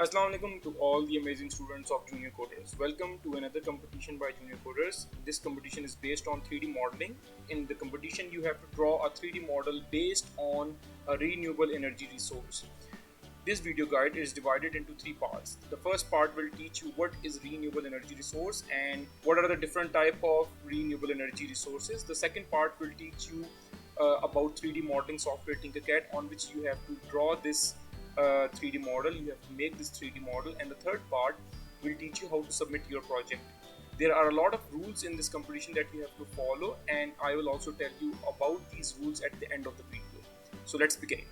Assalamu alaikum to all the amazing students of Junior Coderz. Welcome to another competition by Junior Coderz. This competition is based on 3D modeling. In the competition, you have to draw a 3D model based on a renewable energy resource. This video guide is divided into three parts. The first part will teach you what is renewable energy resource and what are the different type of renewable energy resources. The second part will teach you about 3D modeling software Tinkercad, on which you have to draw this 3D model. You have to make this 3D model, and the third part will teach you how to submit your project. There are a lot of rules in this competition that you have to follow, and I will also tell you about these rules at the end of the video. So let's begin.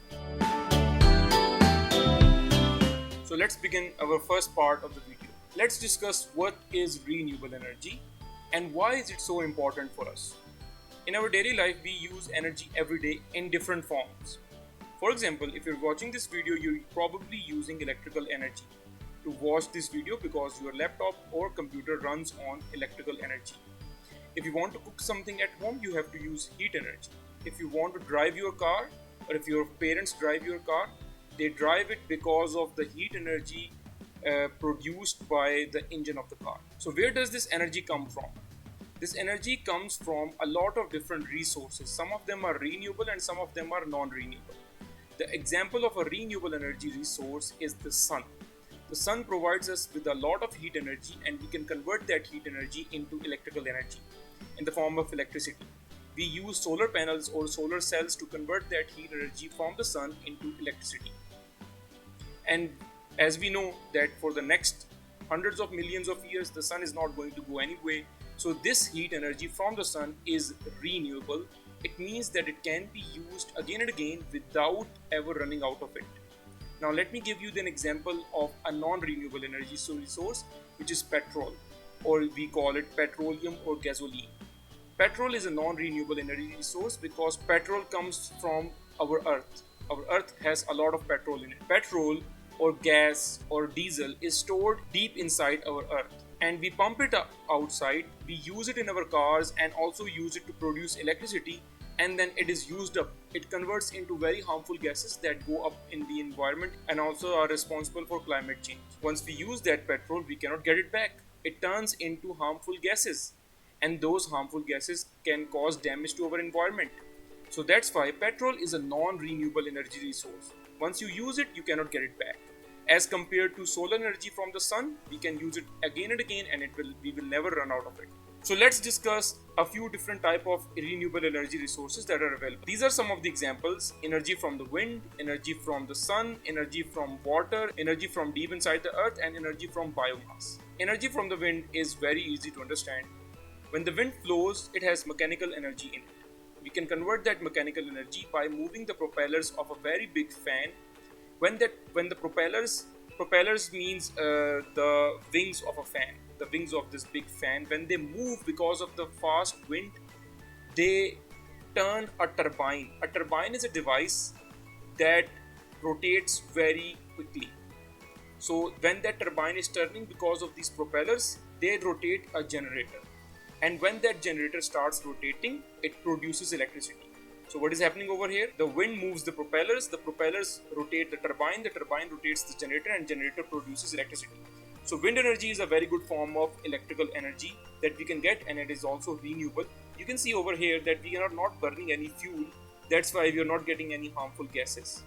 Our first part of the video. Let's discuss what is renewable energy and why is it so important for us. In our daily life, we use energy every day in different forms. For example, if you're watching this video, you're probably using electrical energy to watch this video because your laptop or computer runs on electrical energy. If you want to cook something at home, you have to use heat energy. If you want to drive your car, or if your parents drive your car, they drive it because of the heat energy produced by the engine of the car. So where does this energy come from? This energy comes from a lot of different resources. Some of them are renewable and some of them are non-renewable. The example of a renewable energy resource is the sun. The sun provides us with a lot of heat energy, and we can convert that heat energy into electrical energy in the form of electricity. We use solar panels or solar cells to convert that heat energy from the sun into electricity. And as we know that for the next hundreds of millions of years, the sun is not going to go anyway. So this heat energy from the sun is renewable. It means that it can be used again and again without ever running out of it. Now let me give you an example of a non-renewable energy resource, which is petrol, or we call it petroleum or gasoline. Petrol is a non-renewable energy resource because petrol comes from our earth. Our earth has a lot of petrol in it. Petrol or gas or diesel is stored deep inside our earth, and we pump it up outside. We use it in our cars and also use it to produce electricity, and then it is used up. It converts into very harmful gases that go up in the environment and also are responsible for climate change. Once we use that petrol, we cannot get it back. It turns into harmful gases, and those harmful gases can cause damage to our environment. So that's why petrol is a non-renewable energy resource. Once you use it, you cannot get it back. As compared to solar energy from the sun, we can use it again and again, and we will never run out of it. So let's discuss a few different type of renewable energy resources that are available. These are some of the examples: energy from the wind, energy from the sun, energy from water, energy from deep inside the earth, and energy from biomass. Energy from the wind is very easy to understand. When the wind blows, it has mechanical energy in it. We can convert that mechanical energy by moving the propellers of a very big fan. When the propellers means the wings of a fan, the wings of this big fan, when they move because of the fast wind, they turn a turbine. A turbine is a device that rotates very quickly. So when that turbine is turning because of these propellers, they rotate a generator. And when that generator starts rotating, it produces electricity. So what is happening over here? The wind moves the propellers rotate the turbine rotates the generator, and generator produces electricity. So wind energy is a very good form of electrical energy that we can get, and it is also renewable. You can see over here that we are not burning any fuel. That's why we are not getting any harmful gases.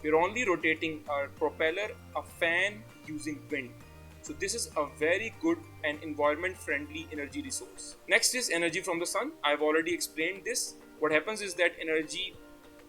We are only rotating our propeller, a fan, using wind. So this is a very good and environment friendly energy resource. Next is energy from the sun. I've already explained this. What happens is that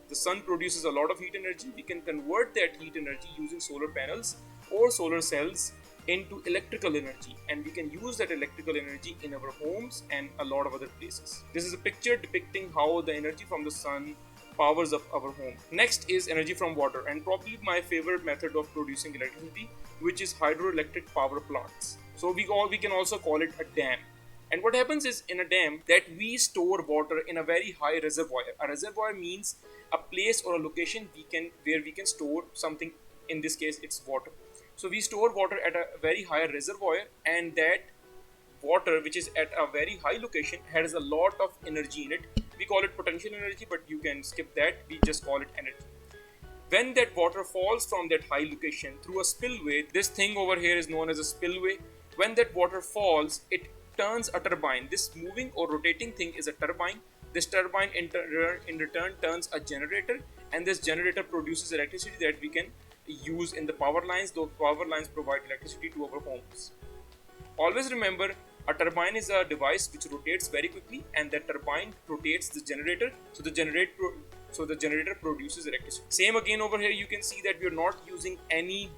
the sun produces a lot of heat energy. We can convert that heat energy using solar panels or solar cells into electrical energy, and we can use that electrical energy in our homes and a lot of other places. This is a picture depicting how the energy from the sun powers up our home. Next is energy from water, and probably my favorite method of producing electricity, which is hydroelectric power plants. So we can also call it a dam. And what happens is, in a dam, that we store water in a very high reservoir. A reservoir means a place or a location where we can store something. In this case, it's water. So we store water at a very high reservoir, and that water, which is at a very high location, has a lot of energy in it. We call it potential energy, but you can skip that. We just call it energy. When that water falls from that high location through a spillway, this thing over here is known as a spillway. When that water falls, it turns a turbine. This moving or rotating thing is a turbine. This turbine in return turns a generator, and this generator produces electricity that we can use in the power lines. Those power lines provide electricity to our homes. Always remember, a turbine is a device which rotates very quickly, and that turbine rotates the generator, so the generator produces electricity. Same again over here, you can see that we are not using any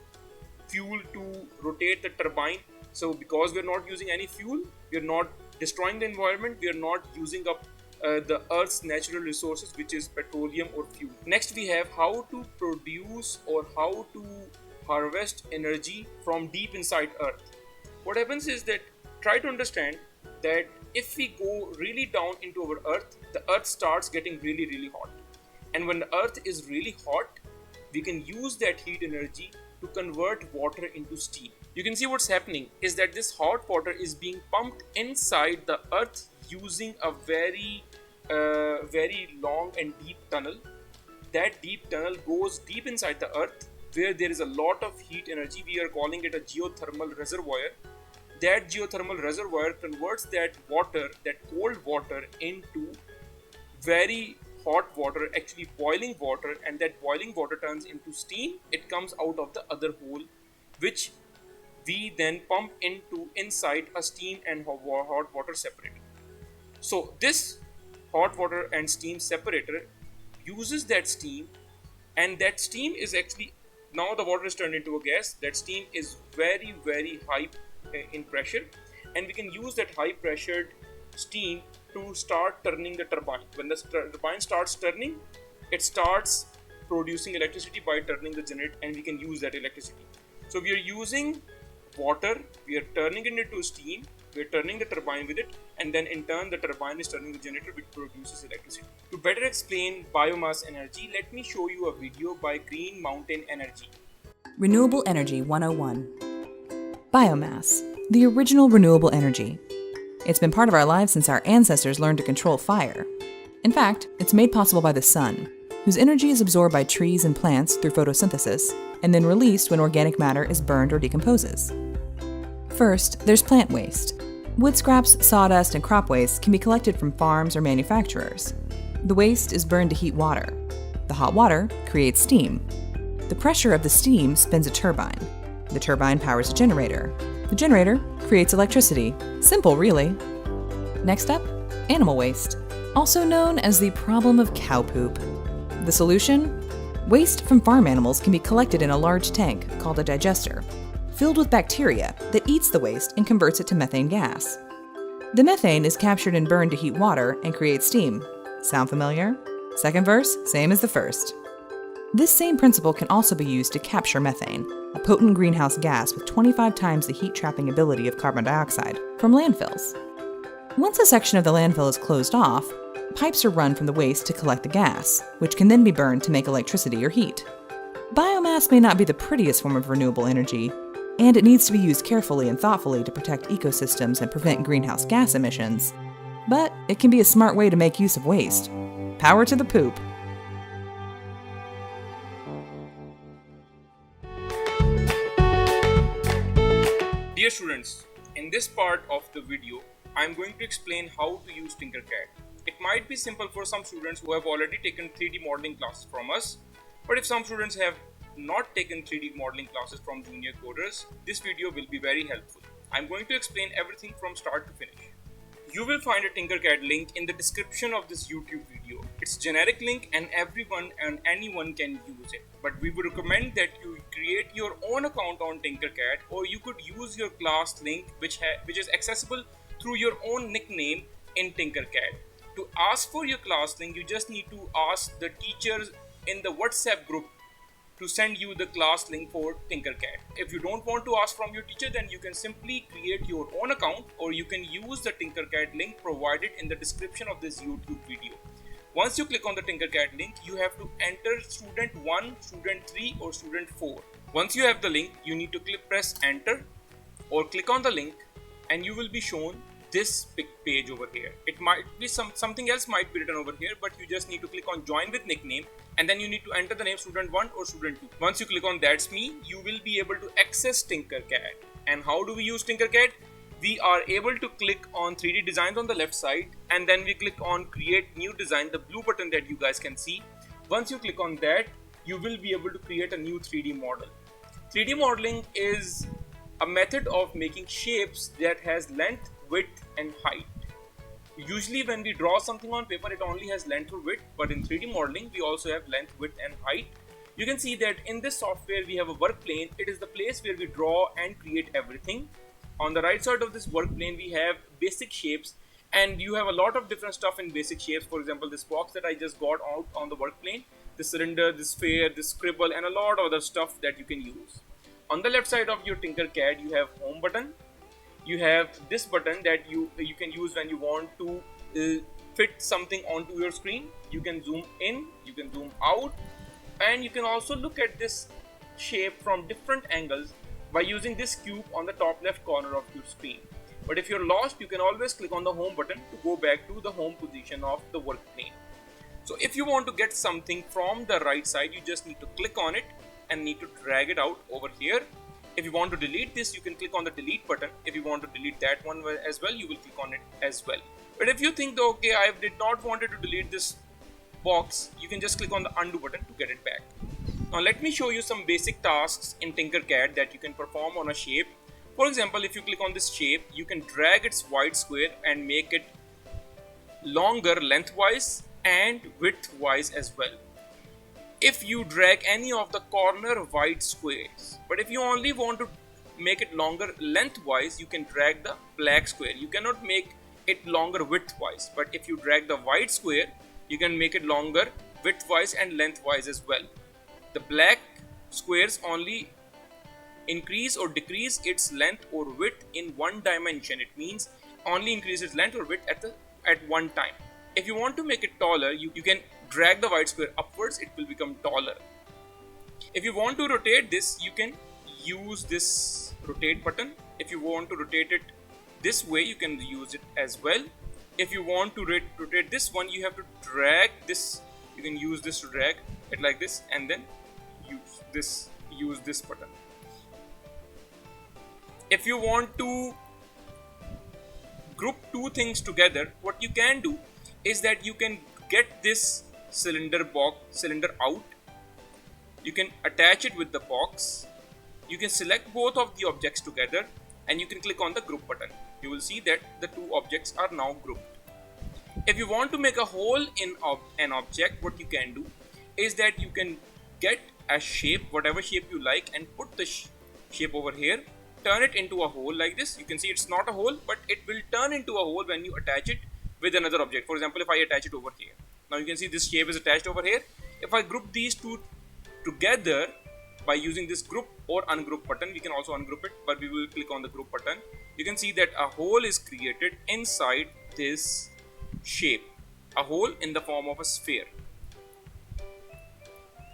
fuel to rotate the turbine. So because we are not using any fuel, we are not destroying the environment, we are not using up the earth's natural resources, which is petroleum or fuel. Next we have how to produce or how to harvest energy from deep inside earth. What happens is that try to understand that if we go really down into our earth, the earth starts getting really hot. And when the earth is really hot, we can use that heat energy to convert water into steam. You can see what's happening is that this hot water is being pumped inside the earth using a very long and deep tunnel. That deep tunnel goes deep inside the earth where there is a lot of heat energy. We are calling it a geothermal reservoir. That geothermal reservoir converts that water, that cold water, into very hot water, actually boiling water, and that boiling water turns into steam. It comes out of the other hole, which we then pump into inside a steam and hot water separator. So this hot water and steam separator uses that steam, and that steam is actually, now the water is turned into a gas. That steam is very high in pressure, and we can use that high pressured steam to start turning the turbine. When the turbine starts turning, it starts producing electricity by turning the generator, and we can use that electricity. So we are using water, we are turning it into steam, we are turning the turbine with it, and then in turn the turbine is turning the generator, which produces electricity. To better explain biomass energy, let me show you a video by Green Mountain Energy. Renewable Energy 101. Biomass, the original renewable energy. It's been part of our lives since our ancestors learned to control fire. In fact, it's made possible by the sun, whose energy is absorbed by trees and plants through photosynthesis, and then released when organic matter is burned or decomposes. First, there's plant waste. Wood scraps, sawdust, and crop waste can be collected from farms or manufacturers. The waste is burned to heat water. The hot water creates steam. The pressure of the steam spins a turbine. The turbine powers a generator. The generator creates electricity. Simple, really. Next up, animal waste, also known as the problem of cow poop. The solution? Waste from farm animals can be collected in a large tank called a digester, filled with bacteria that eats the waste and converts it to methane gas. The methane is captured and burned to heat water and create steam. Sound familiar? Second verse, same as the first. This same principle can also be used to capture methane, a potent greenhouse gas with 25 times the heat-trapping ability of carbon dioxide, from landfills. Once a section of the landfill is closed off, pipes are run from the waste to collect the gas, which can then be burned to make electricity or heat. Biomass may not be the prettiest form of renewable energy, and it needs to be used carefully and thoughtfully to protect ecosystems and prevent greenhouse gas emissions. But it can be a smart way to make use of waste. Power to the poop! Dear students, in this part of the video, I am going to explain how to use Tinkercad. It might be simple for some students who have already taken 3D modeling classes from us, but if some students have not taken 3D modeling classes from Junior Coderz, this video will be very helpful. I am going to explain everything from start to finish. You will find a Tinkercad link in the description of this YouTube video. It's a generic link and everyone and anyone can use it. But we would recommend that you create your own account on Tinkercad, or you could use your class link which is accessible through your own nickname in Tinkercad. To ask for your class link, you just need to ask the teachers in the WhatsApp group to send you the class link for Tinkercad. If you don't want to ask from your teacher, then you can simply create your own account, or you can use the Tinkercad link provided in the description of this YouTube video. Once you click on the Tinkercad link, you have to enter student 1, student 3 or student 4. Once you have the link, you need to press enter or click on the link, and you will be shown this page over here. It might be something else might be written over here, but you just need to click on join with nickname, and then you need to enter the name student 1 or student 2. Once you click on that's me, you will be able to access Tinkercad. And how do we use Tinkercad? We are able to click on 3D designs on the left side, and then we click on create new design, the blue button that you guys can see. Once you click on that, you will be able to create a new 3D model. 3D modeling is a method of making shapes that has length, width and height. Usually when we draw something on paper, it only has length or width, but in 3D modeling we also have length, width and height. You can see that in this software we have a work plane. It is the place where we draw and create everything. On the right side of this work plane we have basic shapes, and you have a lot of different stuff in basic shapes. For example, this box that I just got out on the work plane, the cylinder, this sphere, this scribble and a lot of other stuff that you can use. On the left side of your Tinkercad you have home button. You have this button that you can use when you want to fit something onto your screen. You can zoom in, you can zoom out, and you can also look at this shape from different angles by using this cube on the top left corner of your screen. But if you're lost, you can always click on the home button to go back to the home position of the work plane. So if you want to get something from the right side, you just need to click on it and need to drag it out over here. If you want to delete this, you can click on the delete button. If you want to delete that one as well, you will click on it as well. But if you think that, okay, I did not wanted to delete this box, you can just click on the undo button to get it back. Now let me show you some basic tasks in Tinkercad that you can perform on a shape. For example, if you click on this shape, you can drag its white square and make it longer lengthwise and widthwise as well. If you drag any of the corner white squares, but if you only want to make it longer lengthwise, you can drag the black square. You cannot make it longer widthwise, but if you drag the white square, you can make it longer widthwise and lengthwise as well. The black squares only increase or decrease its length or width in one dimension. It means only increase its length or width at one time. If you want to make it taller, you can drag the white square upwards, it will become taller. If you want to rotate this, you can use this rotate button. If you want to rotate it this way, you can use it as well. If you want to rotate this one, you have to drag this. You can use this to drag it like this, and then use this button. If you want to group two things together, what you can do is that you can get this cylinder out. You can attach it with the box. You can select both of the objects together, and you can click on the group button. You will see that the two objects are now grouped. If you want to make a hole in an object, what you can do is that you can get a shape, whatever shape you like, and put the shape over here, turn it into a hole like this. You can see it's not a hole, but it will turn into a hole when you attach it with another object. For example, if I attach it over here, now you can see this shape is attached over here. If I group these two together by using this group or ungroup button, we can also ungroup it, but we will click on the group button. You can see that a hole is created inside this shape, a hole in the form of a sphere.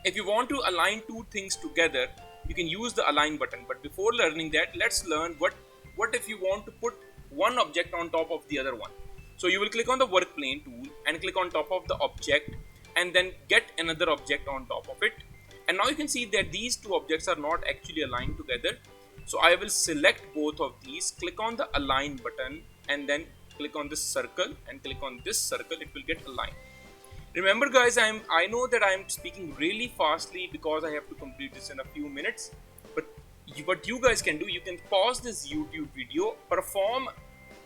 If you want to align two things together, you can use the align button. But before learning that, let's learn what if you want to put one object on top of the other one. So you will click on the work plane tool and click on top of the object, and then get another object on top of it. And now you can see that these two objects are not actually aligned together. So I will select both of these, click on the align button, and then click on this circle and click on this circle. It will get aligned. Remember guys, I know that I am speaking really fastly because I have to complete this in a few minutes, but what you guys can do, you can pause this YouTube video, perform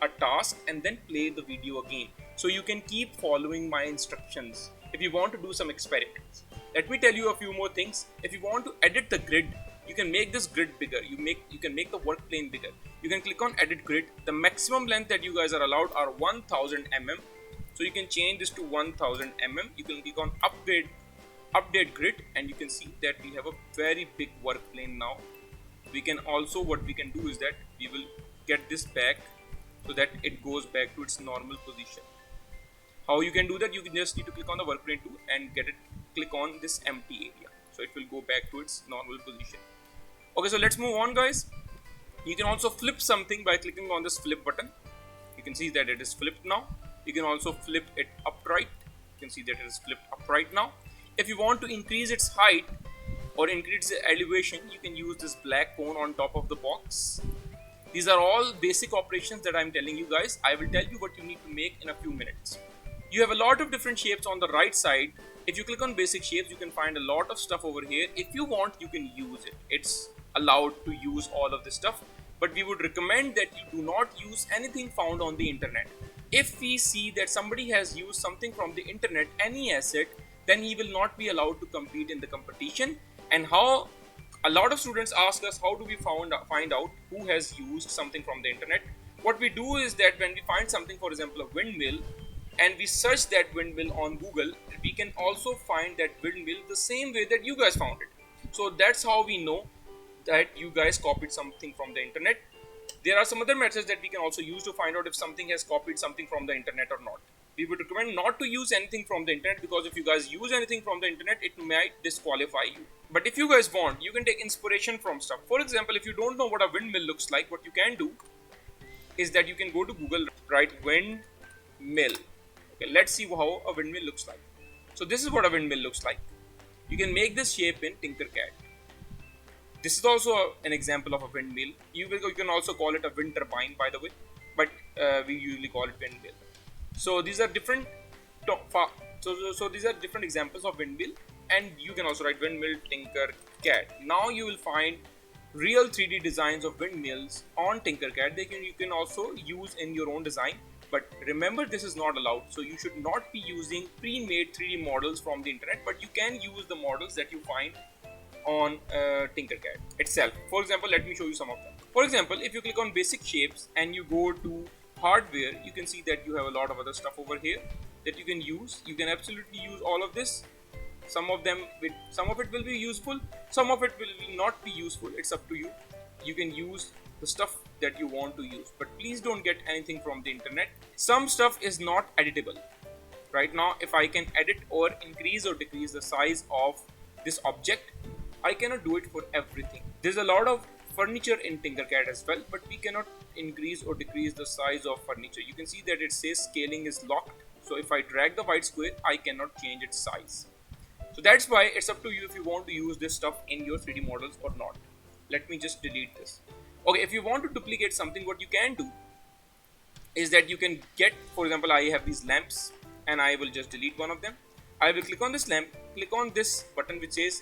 a task, and then play the video again, so you can keep following my instructions if you want to do some experiments. Let me tell you a few more things. If you want to edit the grid, you can make this grid bigger. You can make the work plane bigger. You can click on edit grid. The maximum length that you guys are allowed are 1000 mm. So you can change this to 1000 mm. You can click on update grid, and you can see that we have a very big work plane now. We can also, what we can do is that we will get this back so that it goes back to its normal position. How you can do that? You can just need to click on the work plane tool and click on this empty area, so it will go back to its normal position. Okay, so let's move on guys. You can also flip something by clicking on this flip button. You can see that it is flipped now. You can also flip it upright. You can see that it is flipped upright now. If you want to increase its height or increase the elevation, you can use this black cone on top of the box. These are all basic operations that I'm telling you guys. I will tell you what you need to make in a few minutes. You have a lot of different shapes on the right side. If you click on basic shapes, you can find a lot of stuff over here. If you want, you can use it. It's allowed to use all of this stuff, but we would recommend that you do not use anything found on the internet. If we see that somebody has used something from the internet, any asset, then he will not be allowed to compete in the competition. And how a lot of students ask us, how do we find out who has used something from the internet? What we do is that when we find something, for example a windmill, and we search that windmill on Google, we can also find that windmill the same way that you guys found it. So that's how we know that you guys copied something from the internet. There are some other methods that we can also use to find out if something has copied something from the internet or not. We would recommend not to use anything from the internet, because if you guys use anything from the internet, it might disqualify you. But if you guys want, you can take inspiration from stuff. For example, if you don't know what a windmill looks like, what you can do is that you can go to Google, write windmill. Okay, let's see how a windmill looks like. So this is what a windmill looks like. You can make this shape in Tinkercad. This is also an example of a windmill. You can also call it a wind turbine, by the way, but we usually call it windmill. So these are different. So these are different examples of windmill, and you can also write windmill Tinkercad. Now you will find real 3D designs of windmills on Tinkercad. You can also use in your own design. But remember, this is not allowed, so you should not be using pre-made 3D models from the internet, but you can use the models that you find on Tinkercad itself. For example, let me show you some of them. For example, if you click on basic shapes and you go to hardware, you can see that you have a lot of other stuff over here that you can use. You can absolutely use all of this. Some of it will be useful, some of it will not be useful. It's up to you. You can use the stuff that you want to use, but please don't get anything from the internet. Some stuff is not editable. Right now, if I can edit or increase or decrease the size of this object, I cannot do it for everything. There's a lot of furniture in Tinkercad as well, but we cannot increase or decrease the size of furniture. You can see that it says scaling is locked. So if I drag the white square, I cannot change its size. So that's why it's up to you if you want to use this stuff in your 3D models or not. Let me just delete this. Okay, if you want to duplicate something, what you can do is that you can get, for example, I have these lamps and I will just delete one of them. I will click on this lamp, click on this button which says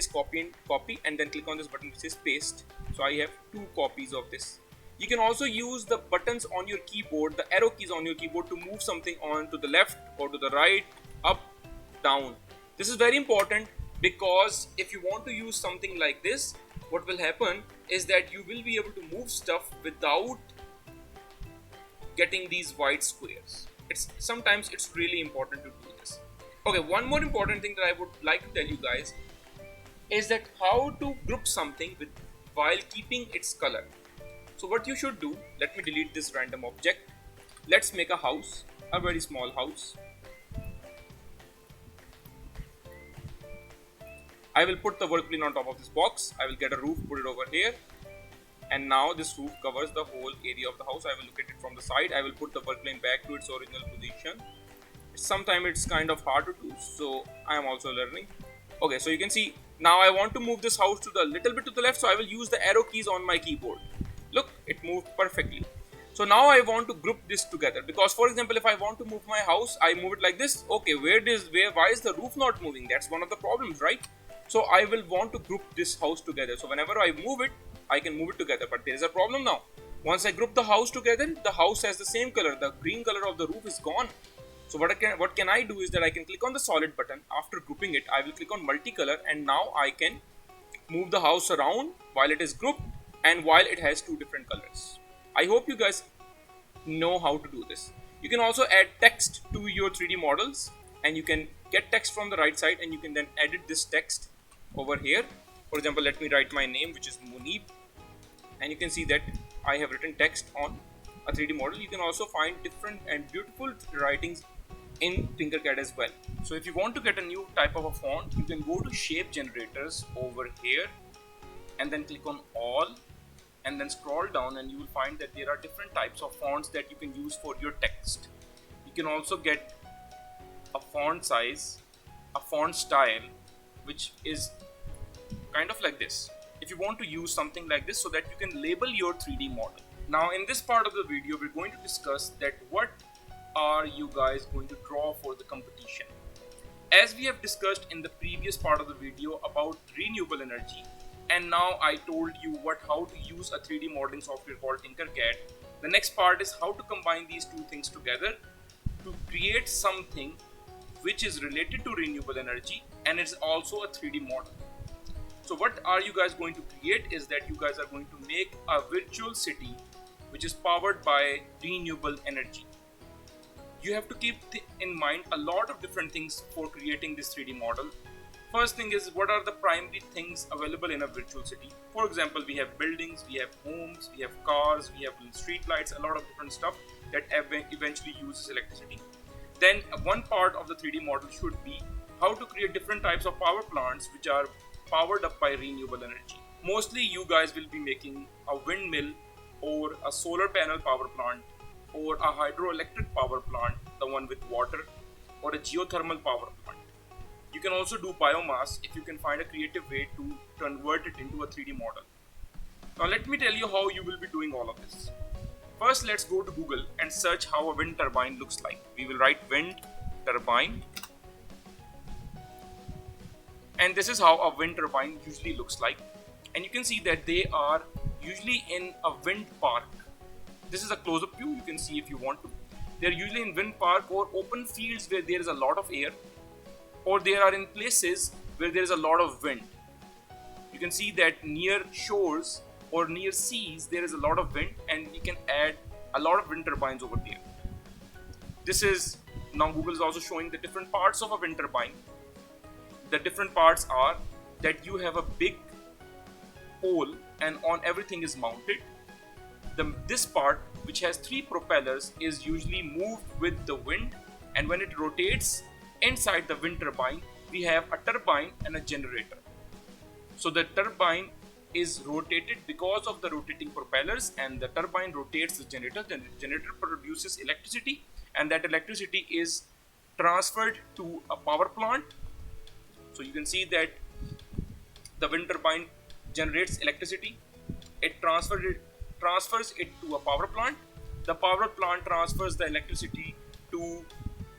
copy, and then click on this button which says paste. So I have 2 copies of this. You can also use the buttons on your keyboard, the arrow keys on your keyboard, to move something on to the left or to the right, up, down. This is very important, because if you want to use something like this, what will happen is that you will be able to move stuff without getting these white squares. Sometimes it's really important to do this. Okay, one more important thing that I would like to tell you guys is that how to group something while keeping its color. So what you should do, let me delete this random object. Let's make a house, a very small house. I will put the work plane on top of this box. I will get a roof, put it over here. And now this roof covers the whole area of the house. I will look at it from the side. I will put the work plane back to its original position. Sometimes it's kind of hard to do, so I am also learning. Okay, so you can see now I want to move this house to the little bit to the left, so I will use the arrow keys on my keyboard. Look, it moved perfectly. So now I want to group this together, because for example, if I want to move my house, I move it like this. Okay, why is the roof not moving? That's one of the problems, right? So I will want to group this house together. So whenever I move it, I can move it together. But there is a problem now. Once I group the house together, the house has the same color. The green color of the roof is gone. So what can I do is that I can click on the solid button. After grouping it, I will click on multicolor, and now I can move the house around while it is grouped and while it has 2 different colors. I hope you guys know how to do this. You can also add text to your 3D models, and you can get text from the right side, and you can then edit this text over here. For example, let me write my name, which is Munib, and you can see that I have written text on a 3D model. You can also find different and beautiful writings in Tinkercad as well. So if you want to get a new type of a font, you can go to shape generators over here and then click on all, and then scroll down, and you will find that there are different types of fonts that you can use for your text. You can also get a font size, a font style, which is kind of like this. If you want to use something like this so that you can label your 3D model. Now in this part of the video, we're going to discuss that what are you guys going to draw for the competition. As we have discussed in the previous part of the video about renewable energy, and now I told you how to use a 3D modeling software called Tinkercad. The next part is how to combine these two things together to create something which is related to renewable energy and it's also a 3D model. So what are you guys going to create is that you guys are going to make a virtual city which is powered by renewable energy. You have to keep in mind a lot of different things for creating this 3D model. First thing is, what are the primary things available in a virtual city? For example, we have buildings, we have homes, we have cars, we have street lights, a lot of different stuff that eventually uses electricity. Then one part of the 3D model should be how to create different types of power plants which are powered up by renewable energy. Mostly you guys will be making a windmill or a solar panel power plant or a hydroelectric power plant, the one with water, or a geothermal power plant. You can also do biomass if you can find a creative way to convert it into a 3D model. Now let me tell you how you will be doing all of this. First, let's go to Google and search how a wind turbine looks like. We will write wind turbine. And this is how a wind turbine usually looks like. And you can see that they are usually in a wind park. This is a close-up view, you can see if you want to. They're usually in wind park or open fields where there is a lot of air, or they are in places where there is a lot of wind. You can see that near shores or near seas there is a lot of wind, and we can add a lot of wind turbines over there. This is, now Google is also showing the different parts of a wind turbine. The different parts are that you have a big pole and on everything is mounted. This part, which has 3 propellers, is usually moved with the wind, and when it rotates inside the wind turbine, we have a turbine and a generator. So the turbine is rotated because of the rotating propellers, and the turbine rotates the generator. The generator produces electricity, and that electricity is transferred to a power plant. So you can see that the wind turbine generates electricity. It transfers it to a power plant. The power plant transfers the electricity to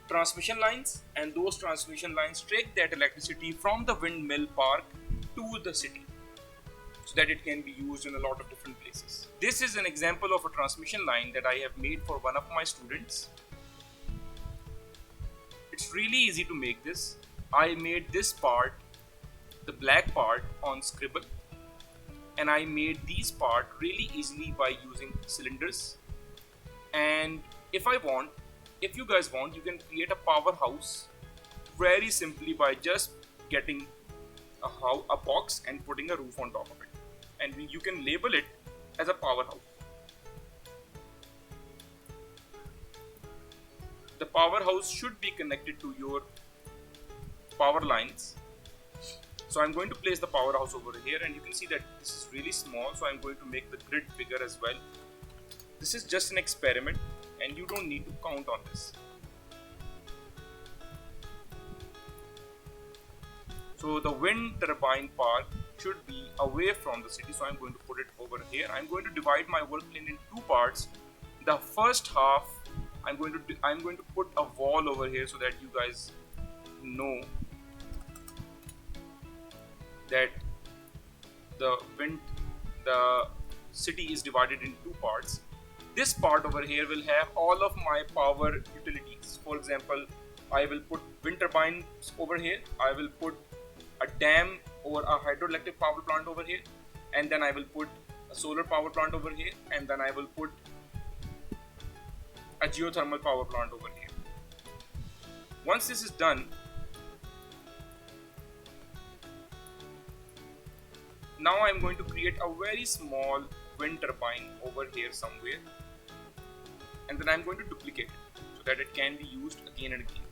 transmission lines, and those transmission lines take that electricity from the windmill park to the city so that it can be used in a lot of different places. This is an example of a transmission line that I have made for one of my students. It's really easy to make this. I made this part, the black part, on Scribble, and I made these part really easily by using cylinders. And if you guys want, you can create a powerhouse very simply by just getting a box and putting a roof on top of it, and you can label it as a powerhouse. The powerhouse should be connected to your power lines. So I'm going to place the powerhouse over here, and you can see that this is really small, so I'm going to make the grid bigger as well. This is just an experiment and you don't need to count on this. So the wind turbine park should be away from the city, so I'm going to put it over here. I'm going to divide my work plane in 2 parts. The first half, I'm going to put a wall over here so that you guys know that the city is divided in 2 parts. This part over here will have all of my power utilities. For example, I will put wind turbines over here, I will put a dam or a hydroelectric power plant over here, and then I will put a solar power plant over here, and then I will put a geothermal power plant over here. Once this is done, now I'm going to create a very small wind turbine over here somewhere, and then I'm going to duplicate it so that it can be used again and again.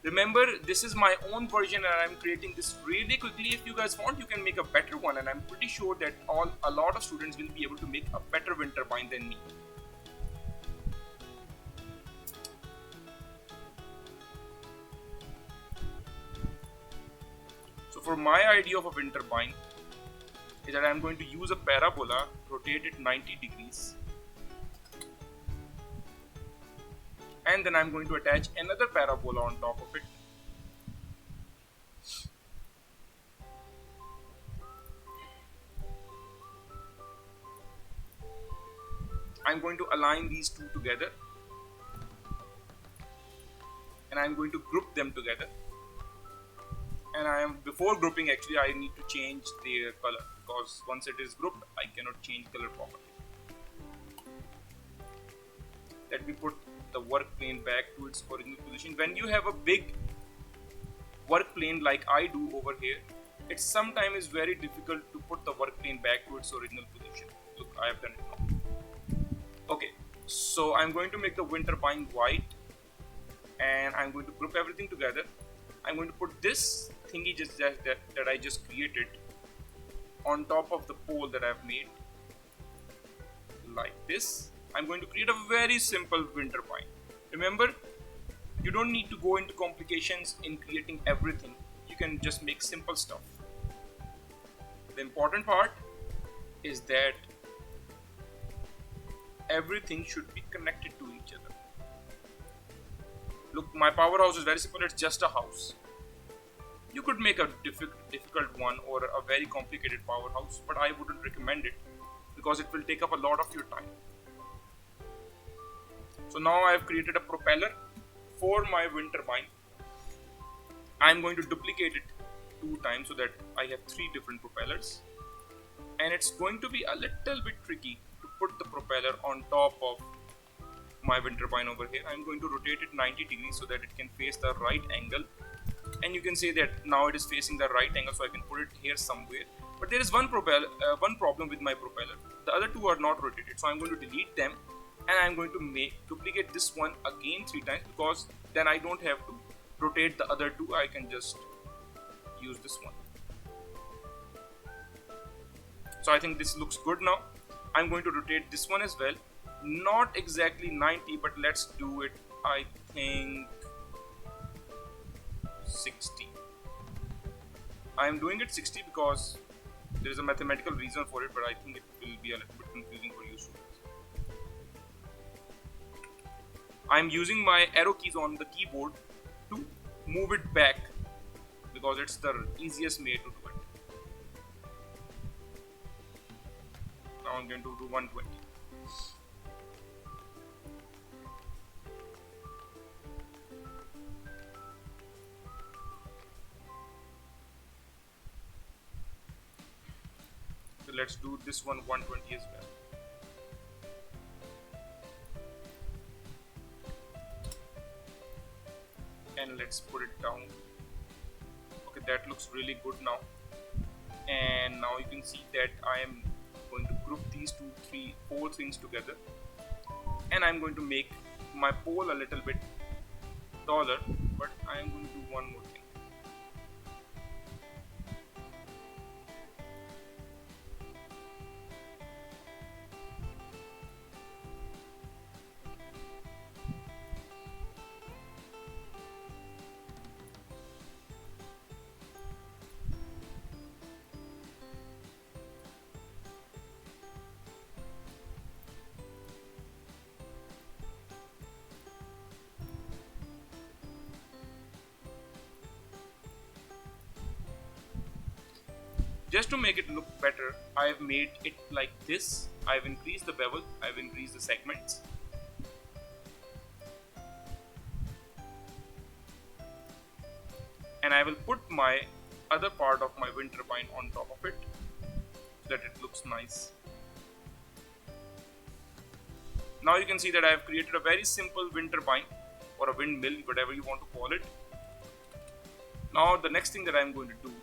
Remember, this is my own version and I'm creating this really quickly. If you guys want, you can make a better one, and I'm pretty sure that a lot of students will be able to make a better wind turbine than me. So for my idea of a wind turbine is that I'm going to use a parabola, rotate it 90 degrees, and then I'm going to attach another parabola on top of it. I'm going to align these two together, and I'm going to group them together. And before grouping, actually I need to change their color, because once it is grouped I cannot change color properly. Let me put the work plane back to its original position. When you have a big work plane like I do over here, it sometimes is very difficult to put the work plane back to its original position. Look, I have done it now. Okay, so I'm going to make the wind turbine white, and I'm going to group everything together. I'm going to put this thingy that I just created on top of the pole that I've made, like this. I'm going to create a very simple wind turbine. Remember, you don't need to go into complications in creating everything. You can just make simple stuff. The important part is that everything should be connected to each other. Look, my powerhouse is very simple. It's just a house. You could make a difficult one or a very complicated powerhouse, but I wouldn't recommend it because it will take up a lot of your time. So now I have created a propeller for my wind turbine. I'm going to duplicate it 2 times so that I have 3 different propellers, and it's going to be a little bit tricky to put the propeller on top of my wind turbine over here. I'm going to rotate it 90 degrees so that it can face the right angle, and you can say that now it is facing the right angle, so I can put it here somewhere. But there is one problem with my propeller. The other 2 are not rotated, so I'm going to delete them, and I'm going to duplicate this one again 3 times, because then I don't have to rotate the other 2. I can just use this one. So I think this looks good now. I'm going to rotate this one as well, not exactly 90, but let's do it, I think 60. I'm doing it 60 because there is a mathematical reason for it, but I think it will be a little bit confusing for you students. I'm using my arrow keys on the keyboard to move it back because it's the easiest way to do it. Now I'm going to do 120. So let's do this one 120 as well. And let's put it down. Okay, that looks really good now. And now you can see that I am going to group these 2, 3, 4 things together, and I'm going to make my pole a little bit taller, but I am going to do one more thing. Just to make it look better, I have made it like this. I have increased the bevel, I have increased the segments. And I will put my other part of my wind turbine on top of it so that it looks nice. Now you can see that I have created a very simple wind turbine or a windmill, whatever you want to call it. Now the next thing that I am going to do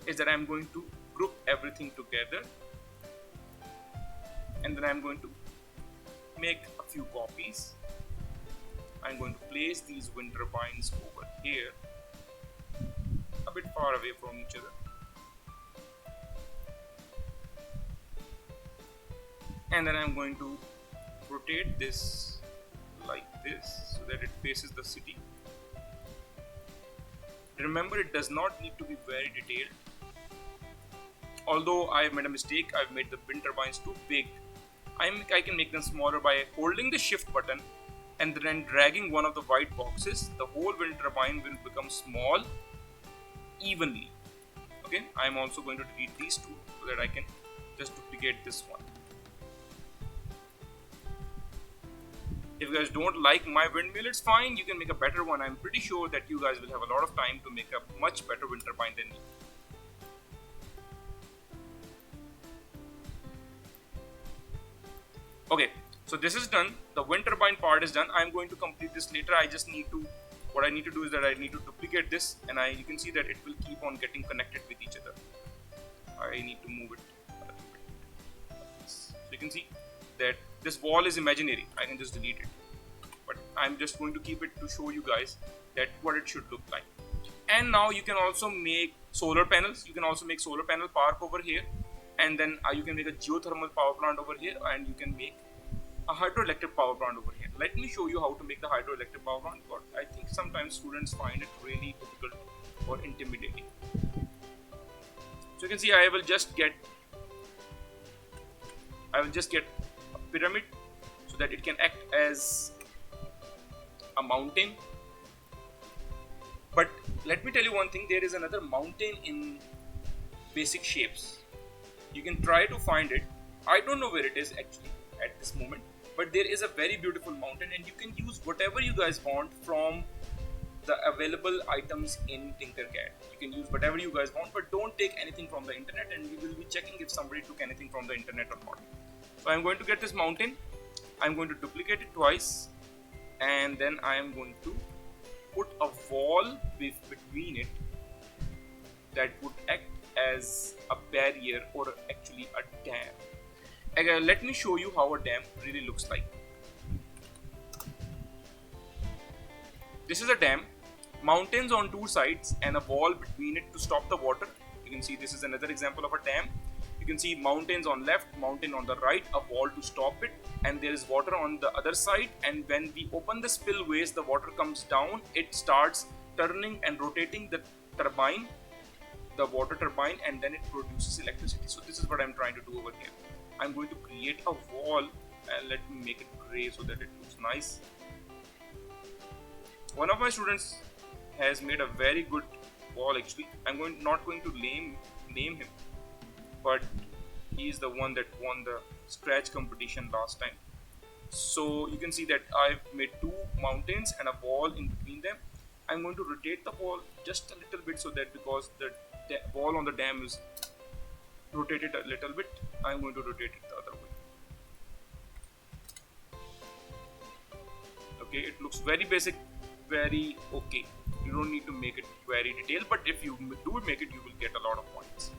is that I am going to group everything together, and then I'm going to make a few copies, I'm going to place these wind turbines over here, a bit far away from each other. And then I'm going to rotate this like this so that it faces the city. Remember, it does not need to be very detailed. Although I've made a mistake, I've made the wind turbines too big. I can make them smaller by holding the shift button and then dragging one of the white boxes. The whole wind turbine will become small evenly. Okay, I'm also going to delete these two so that I can just duplicate this one. If you guys don't like my windmill, it's fine, you can make a better one. I'm pretty sure that you guys will have a lot of time to make a much better wind turbine than me. Okay, so this is done. The wind turbine part is done. I'm going to complete this later. What I need to do is that I need to duplicate this, and you can see that it will keep on getting connected with each other. I need to move it a little bit. So you can see that this wall is imaginary. I can just delete it. But I'm just going to keep it to show you guys that what it should look like. And now you can also make solar panels. You can also make solar panel park over here. And then you can make a geothermal power plant over here, and you can make a hydroelectric power plant over here. Let me show you how to make the hydroelectric power plant, but I think sometimes students find it really difficult or intimidating. So you can see I will just get a pyramid so that it can act as a mountain. But let me tell you one thing, there is another mountain in basic shapes. You can try to find it. I don't know where it is actually at this moment, but there is a very beautiful mountain, and you can use whatever you guys want from the available items in Tinkercad. You can use whatever you guys want, but don't take anything from the internet, and we will be checking if somebody took anything from the internet or not. So I'm going to get this mountain. I'm going to duplicate it twice, and then I am going to put a wall between it that would act as a barrier, or actually a dam. Again, let me show you how a dam really looks like. This is a dam, mountains on two sides and a wall between it to stop the water. You can see this is another example of a dam. You can see mountains on left, mountain on the right, a wall to stop it, and there is water on the other side. And when we open the spillways, the water comes down, it starts turning and rotating the turbine, the water turbine, and then it produces electricity. So this is what I'm trying to do over here. I'm going to create a wall, and let me make it gray so that it looks nice. One of my students has made a very good wall actually. I'm not going to name him, but he is the one that won the scratch competition last time. So you can see that I've made two mountains and a wall in between them. I'm going to rotate the wall just a little bit, so that because the wall on the dam is rotated a little bit, I'm going to rotate it the other way. Okay, it looks very basic, very okay. You don't need to make it very detailed, but if you do make it, you will get a lot of points.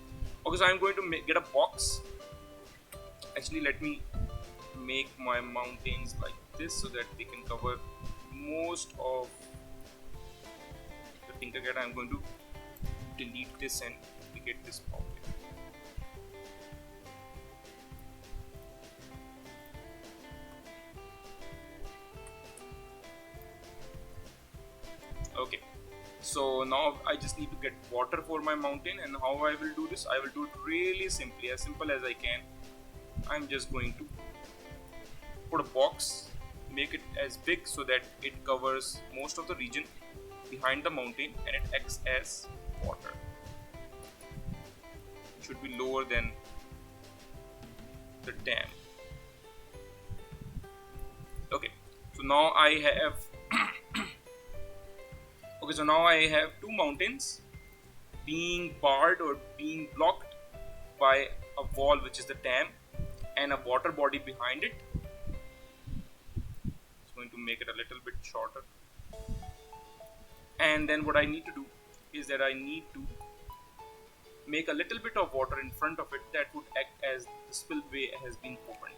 Okay, so I'm going to get a box. Actually, let me make my mountains like this so that they can cover most of the Tinkercad. I'm going to delete this and duplicate this mountain. Okay, so now I just need to get water for my mountain, and how I will do this, I will do it really simply, as simple as I can. I'm just going to put a box, make it as big so that it covers most of the region behind the mountain, and it acts as water. It should be lower than the dam. Okay, so now I have okay, so now I have two mountains being barred or being blocked by a wall, which is the dam, and a water body behind it. It's going to make it a little bit shorter. And then what I need to do is that I need to make a little bit of water in front of it that would act as the spillway has been opened.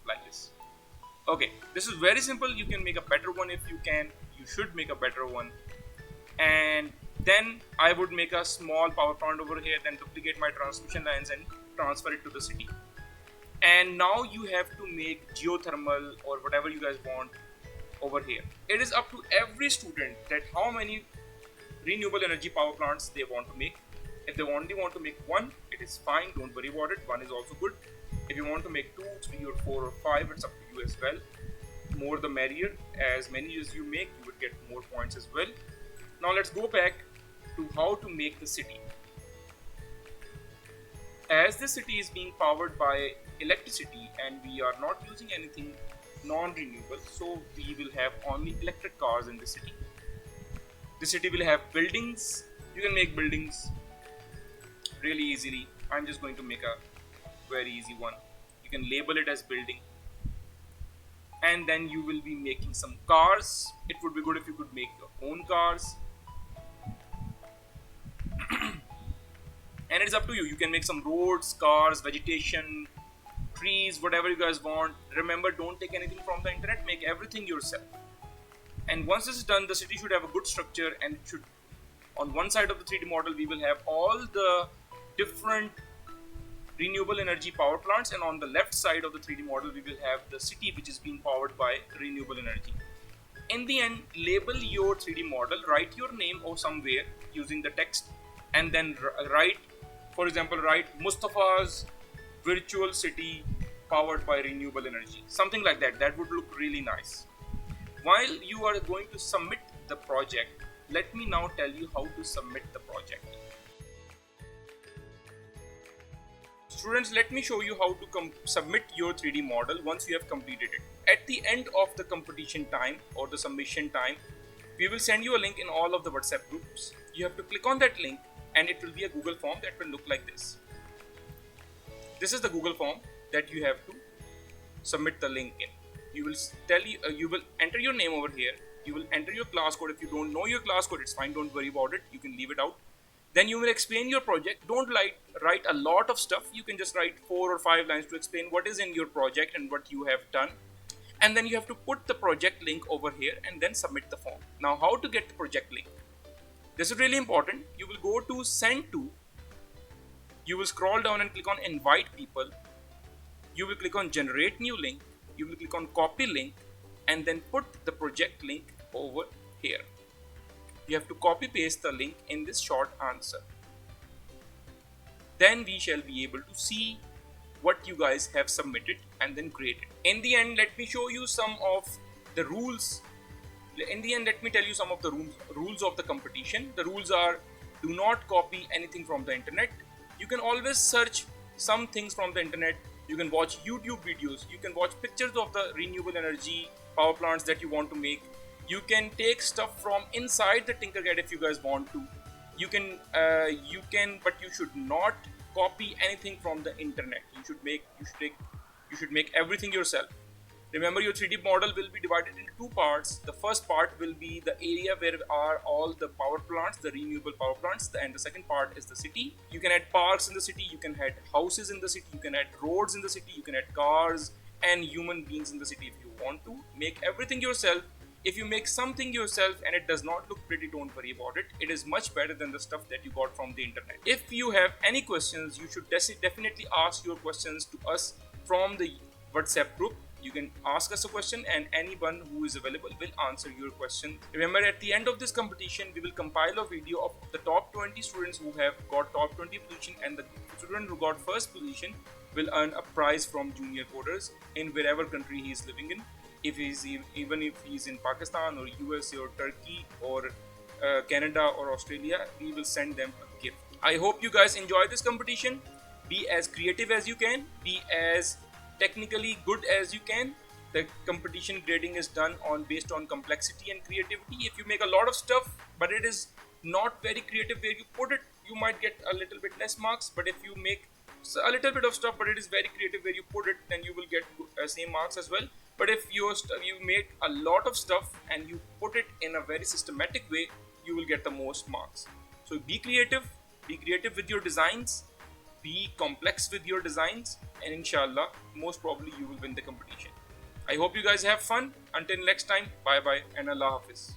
like this. Okay, this is very simple. You can make a better one if you can. You should make a better one. And then I would make a small power plant over here, then duplicate my transmission lines and transfer it to the city. And now you have to make geothermal or whatever you guys want over here. It is up to every student that how many renewable energy power plants they want to make. If they only want to make one, it is fine, don't worry about it. One is also good. If you want to make 2, 3 or 4 or 5, it's up to you as well. More the merrier. As many as you make, you would get more points as well. Now let's go back to how to make the city. As the city is being powered by electricity and we are not using anything non-renewable, so we will have only electric cars in the city. The city will have buildings. You can make buildings really easily. I'm just going to make a very easy one. You can label it as building. And then you will be making some cars. It would be good if you could make your own cars. And it's up to you. You can make some roads, cars, vegetation, trees, whatever you guys want. Remember, don't take anything from the internet. Make everything yourself. And once this is done, the city should have a good structure, and it should, on one side of the 3D model, we will have all the different renewable energy power plants, and on the left side of the 3D model, we will have the city which is being powered by renewable energy. In the end, label your 3D model, write your name or somewhere using the text, and then write, for example, write Mustafa's virtual city powered by renewable energy. Something like that. That would look really nice. While you are going to submit the project, let me now tell you how to submit the project. Students, let me show you how to submit your 3D model once you have completed it. At the end of the competition time or the submission time, we will send you a link in all of the WhatsApp groups. You have to click on that link and it will be a Google form that will look like this. This is the Google form that you have to submit the link in. You will you will enter your name over here. You will enter your class code. If you don't know your class code, it's fine. Don't worry about it. You can leave it out. Then you will explain your project. Don't write a lot of stuff. You can just write 4 or 5 lines to explain what is in your project and what you have done. And then you have to put the project link over here and then submit the form. Now, how to get the project link? This is really important. You will go to send to. You will scroll down and click on invite people. You will click on generate new link. You will click on copy link and then put the project link over here. You have to copy paste the link in this short answer. Then we shall be able to see what you guys have submitted and then grade it. In the end, let me show you some of the rules. In the end, let me tell you some of the rules of the competition. The rules are: do not copy anything from the internet. You can always search some things from the internet. You can watch YouTube videos. You can watch pictures of the renewable energy power plants that you want to make. You can take stuff from inside the Tinkercad if you guys want to. You can, but you should not copy anything from the internet. You should make everything yourself. Remember, your 3D model will be divided into 2 parts. The first part will be the area where are all the power plants, the renewable power plants, and the second part is the city. You can add parks in the city, you can add houses in the city, you can add roads in the city, you can add cars and human beings in the city if you want to. Make everything yourself. If you make something yourself and it does not look pretty, don't worry about it. It is much better than the stuff that you got from the internet. If you have any questions, you should definitely ask your questions to us from the WhatsApp group. You can ask us a question and anyone who is available will answer your question. Remember, at the end of this competition, we will compile a video of the top 20 students who have got top 20 position, and the student who got first position will earn a prize from Junior Coderz in wherever country he is living in. Even if he's in Pakistan or USA or Turkey or Canada or Australia, we will send them a gift. I hope you guys enjoy this competition. Be as creative as you can. Be as technically good as you can. The competition grading is done based on complexity and creativity. If you make a lot of stuff but it is not very creative where you put it, you might get a little bit less marks. But if you make a little bit of stuff but it is very creative where you put it, then you will get same marks as well. But if you make a lot of stuff and you put it in a very systematic way, you will get the most marks. So be creative with your designs, be complex with your designs, and inshallah, most probably you will win the competition. I hope you guys have fun. Until next time, bye bye and Allah Hafiz.